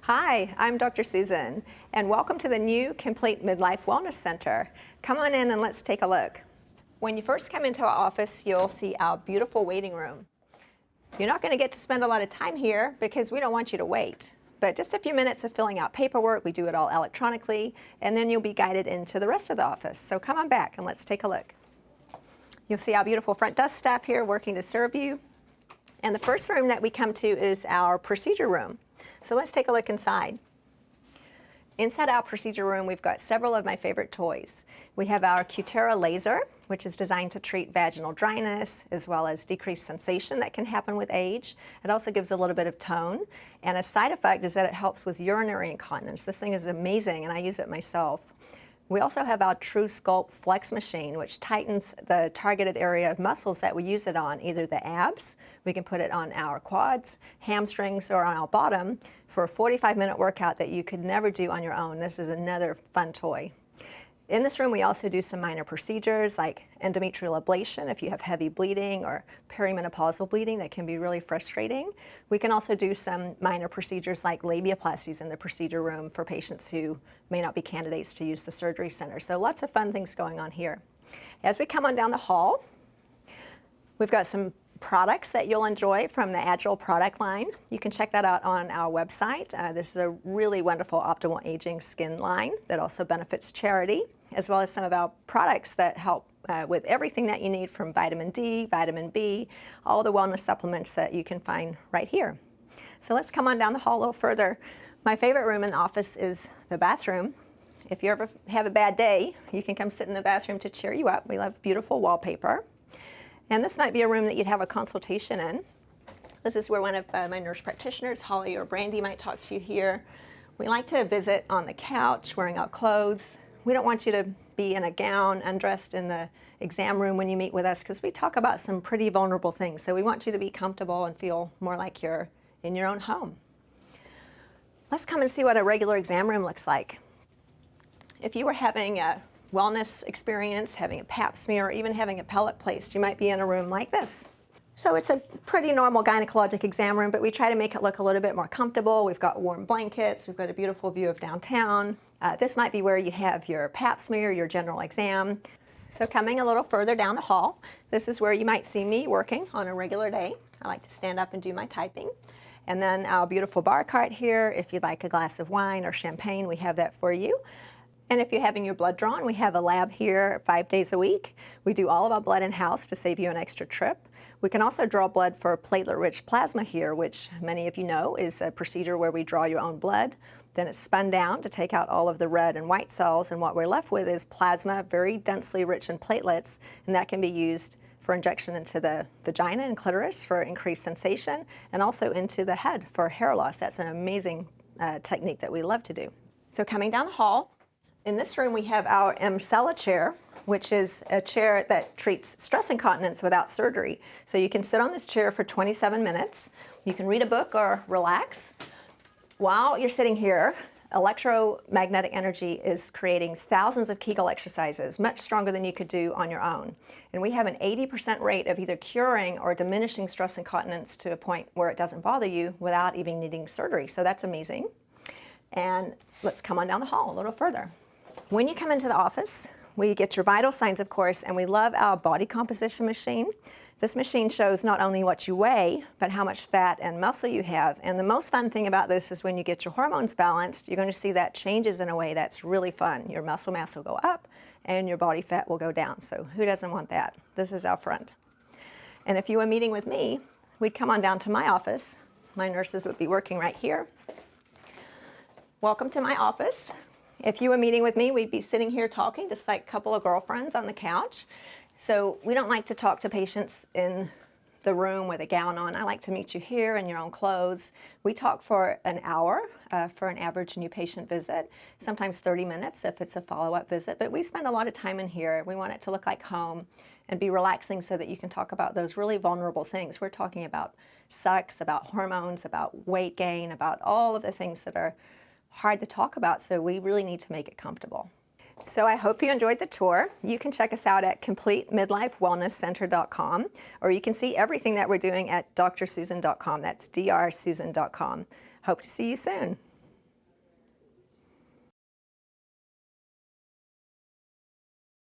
Hi, I'm Dr. Susan, and welcome to the new Complete Midlife Wellness Center. Come on in and let's take a look. When you first come into our office, you'll see our beautiful waiting room. You're not going to get to spend a lot of time here because we don't want you to wait, but just a few minutes of filling out paperwork. We do it all electronically, and then you'll be guided into the rest of the office. So come on back and let's take a look. You'll see our beautiful front desk staff here working to serve you. And the first room that we come to is our procedure room. So let's take a look inside. Inside our procedure room, we've got several of my favorite toys. We have our Cutera laser, which is designed to treat vaginal dryness as well as decreased sensation that can happen with age. It also gives a little bit of tone. And a side effect is that it helps with urinary incontinence. This thing is amazing, and I use it myself. We also have our True Sculpt Flex machine, which tightens the targeted area of muscles that we use it on, either the abs, we can put it on our quads, hamstrings, or on our bottom for a 45-minute workout that you could never do on your own. This is another fun toy. In this room, we also do some minor procedures like endometrial ablation if you have heavy bleeding or perimenopausal bleeding that can be really frustrating. We can also do some minor procedures like labiaplasties in the procedure room for patients who may not be candidates to use the surgery center. So lots of fun things going on here. As we come on down the hall, we've got some products that you'll enjoy from the Agile product line. You can check that out on our website. This is a really wonderful optimal aging skin line that also benefits charity, as well as some of our products that help with everything that you need, from vitamin D, vitamin B, all the wellness supplements that you can find right here. So let's come on down the hall a little further. My favorite room in the office is the bathroom. If you ever have a bad day, you can come sit in the bathroom to cheer you up. We love beautiful wallpaper. And this might be a room that you'd have a consultation in. This is where one of my nurse practitioners, Holly or Brandy, might talk to you here. We like to visit on the couch, wearing out clothes. We don't want you to be in a gown, undressed in the exam room when you meet with us, because we talk about some pretty vulnerable things. So we want you to be comfortable and feel more like you're in your own home. Let's come and see what a regular exam room looks like. If you were having a wellness experience, having a pap smear, or even having a pellet placed, you might be in a room like this. So it's a pretty normal gynecologic exam room, but we try to make it look a little bit more comfortable. We've got warm blankets, we've got a beautiful view of downtown. This might be where you have your pap smear, your general exam. So coming a little further down the hall, this is where you might see me working on a regular day. I like to stand up and do my typing. And then our beautiful bar cart here. If you'd like a glass of wine or champagne, we have that for you. And if you're having your blood drawn, we have a lab here 5 days a week. We do all of our blood in-house to save you an extra trip. We can also draw blood for platelet-rich plasma here, which many of you know is a procedure where we draw your own blood. Then it's spun down to take out all of the red and white cells, and what we're left with is plasma, very densely rich in platelets, and that can be used for injection into the vagina and clitoris for increased sensation, and also into the head for hair loss. That's an amazing technique that we love to do. So coming down the hall, in this room we have our Embsella Chair, which is a chair that treats stress incontinence without surgery. So you can sit on this chair for 27 minutes. You can read a book or relax. While you're sitting here, electromagnetic energy is creating thousands of Kegel exercises, much stronger than you could do on your own. And we have an 80% rate of either curing or diminishing stress incontinence to a point where it doesn't bother you without even needing surgery. So that's amazing. And let's come on down the hall a little further. When you come into the office, we get your vital signs, of course, and we love our body composition machine. This machine shows not only what you weigh, but how much fat and muscle you have. And the most fun thing about this is when you get your hormones balanced, you're going to see that changes in a way that's really fun. Your muscle mass will go up and your body fat will go down. So who doesn't want that? This is our friend. And if you were meeting with me, we'd come on down to my office. My nurses would be working right here. Welcome to my office. If you were meeting with me, we'd be sitting here talking just like a couple of girlfriends on the couch. So we don't like to talk to patients in the room with a gown on. I like to meet you here in your own clothes. We talk for an hour for an average new patient visit, sometimes 30 minutes if it's a follow-up visit, but we spend a lot of time in here. We want it to look like home and be relaxing so that you can talk about those really vulnerable things. We're talking about sex, about hormones, about weight gain, about all of the things that are hard to talk about, so we really need to make it comfortable. So I hope you enjoyed the tour. You can check us out at CompleteMidlifeWellnessCenter.com, or you can see everything that we're doing at drsusan.com. That's drsusan.com. Hope to see you soon.